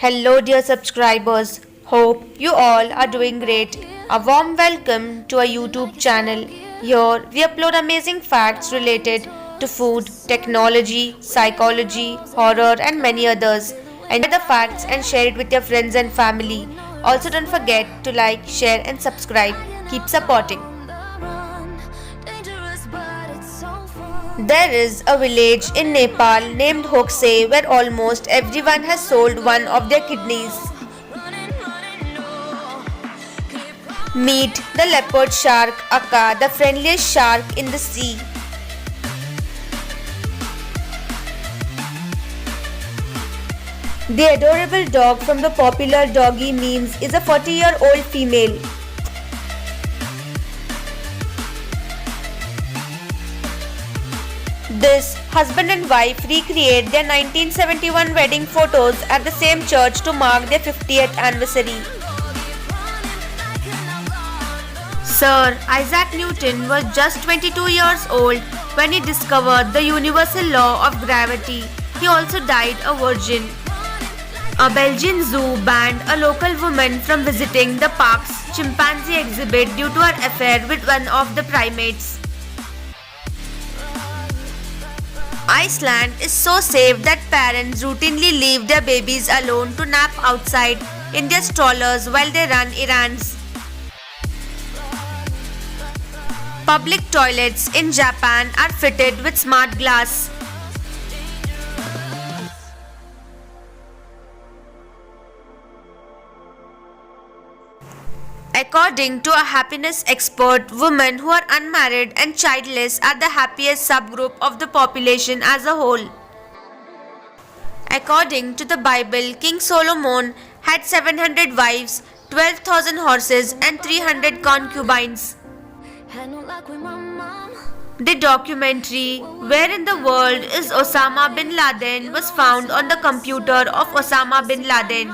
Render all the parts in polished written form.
Hello, dear subscribers. Hope you all are doing great. A warm welcome to our YouTube channel. Here we upload amazing facts related to food, technology, psychology, horror, and many others. Enjoy the facts and share it with your friends and family. Also, don't forget to like, share, and subscribe. Keep supporting. There is a village in Nepal named Hoksey where almost everyone has sold one of their kidneys. Meet the leopard shark Akka, the friendliest shark in the sea. The adorable dog from the popular doggy memes is a 40-year-old female. This husband and wife recreate their 1971 wedding photos at the same church to mark their 50th anniversary. Sir Isaac Newton was just 22 years old when he discovered the universal law of gravity. He also died a virgin. A Belgian zoo banned a local woman from visiting the park's chimpanzee exhibit due to her affair with one of the primates. Iceland is so safe that parents routinely leave their babies alone to nap outside in their strollers while they run errands. Public toilets in Japan are fitted with smart glass. According to a happiness expert, women who are unmarried and childless are the happiest subgroup of the population as a whole. According to the Bible, King Solomon had 700 wives, 12,000 horses, and 300 concubines. The documentary Where in the World is Osama bin Laden was found on the computer of Osama bin Laden.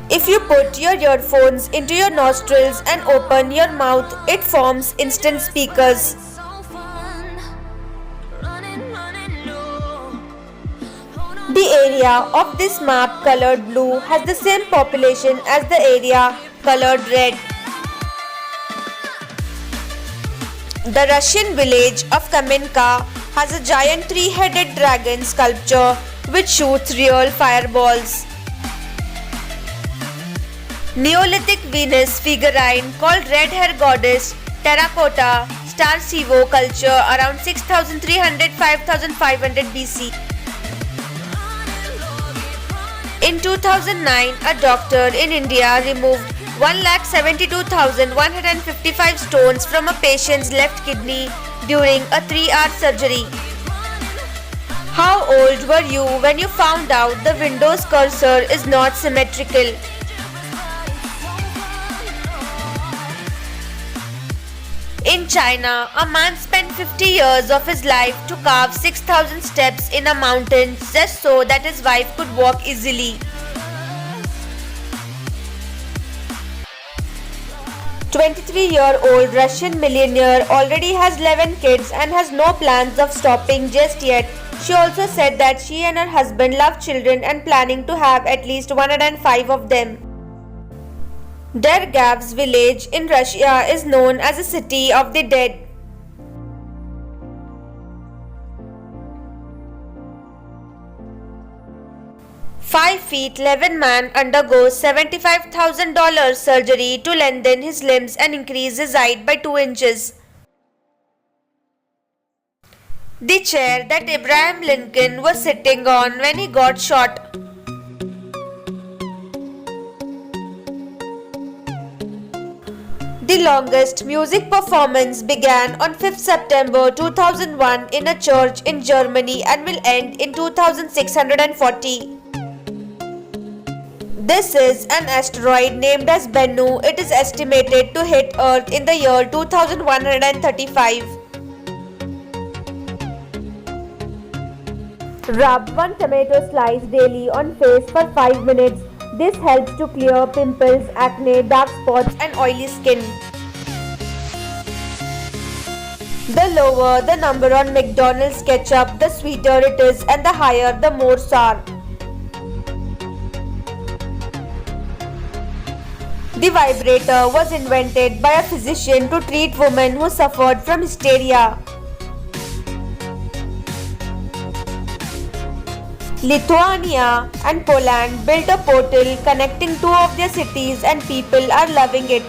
If you put your earphones into your nostrils and open your mouth, it forms instant speakers. The area of this map colored blue has the same population as the area colored red. The Russian village of Kamenka has a giant three-headed dragon sculpture which shoots real fireballs. Neolithic Venus figurine called Red Hair Goddess Terracotta Star Sivo culture around 6300-5500 BC. In 2009, a doctor in India removed 1,72,155 stones from a patient's left kidney during a 3-hour surgery. How old were you when you found out the Windows cursor is not symmetrical? In China, a man spent 50 years of his life to carve 6,000 steps in a mountain just so that his wife could walk easily. 23-year-old Russian millionaire already has 11 kids and has no plans of stopping just yet. She also said that she and her husband love children and planning to have at least 105 of them. Dergavs village in Russia is known as a city of the dead. "5'11" man undergoes $75,000 surgery to lengthen his limbs and increase his height by 2 inches. The chair that Abraham Lincoln was sitting on when he got shot. The longest music performance began on 5th September 2001 in a church in Germany and will end in 2640. This is an asteroid named as Bennu. It is estimated to hit Earth in the year 2135. Rub 1 tomato slice daily on face for 5 minutes. This helps to clear pimples, acne, dark spots and oily skin. The lower the number on McDonald's ketchup, the sweeter it is and the higher the more sour. The vibrator was invented by a physician to treat women who suffered from hysteria. Lithuania and Poland built a portal connecting two of their cities and people are loving it.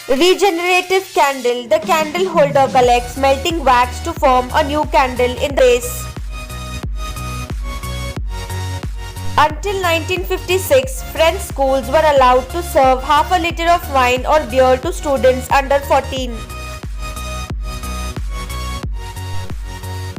Regenerative candle. The candle holder collects melting wax to form a new candle in the base. Until 1956, French schools were allowed to serve half a liter of wine or beer to students under 14.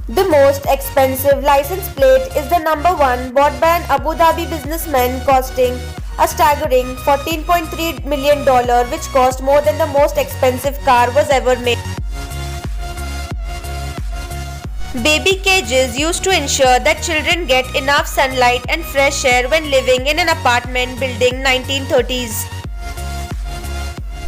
The most expensive license plate is the number 1 bought by an Abu Dhabi businessman costing a staggering $14.3 million, which cost more than the most expensive car was ever made. Baby cages used to ensure that children get enough sunlight and fresh air when living in an apartment building 1930s.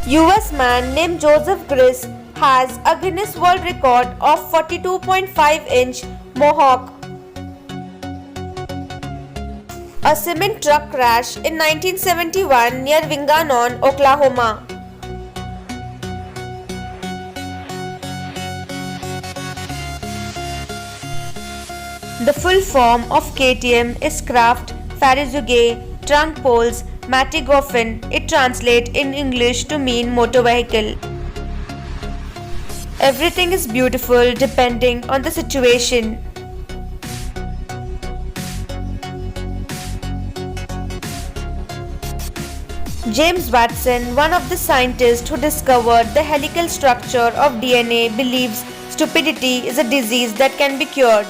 US man named Joseph Gris has a Guinness World Record of 42.5-inch mohawk. A cement truck crash in 1971 near Winganon, Oklahoma. The full form of KTM is Kraft Fahrzeuge Trunk Poles Matigofen. It translates in English to mean motor vehicle. Everything is beautiful depending on the situation. James Watson, one of the scientists who discovered the helical structure of DNA, believes stupidity is a disease that can be cured.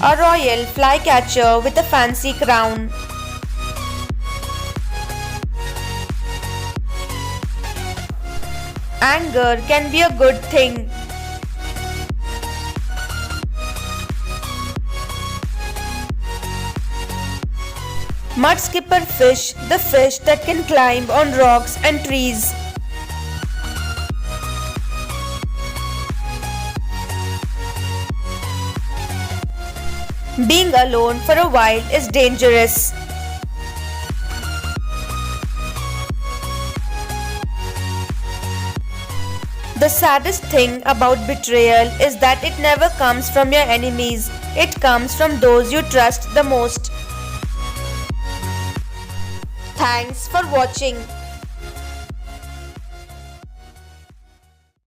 A royal flycatcher with a fancy crown. Anger can be a good thing. Mudskipper fish, the fish that can climb on rocks and trees. Being alone for a while is dangerous. The saddest thing about betrayal is that it never comes from your enemies. It comes from those you trust the most. Thanks for watching.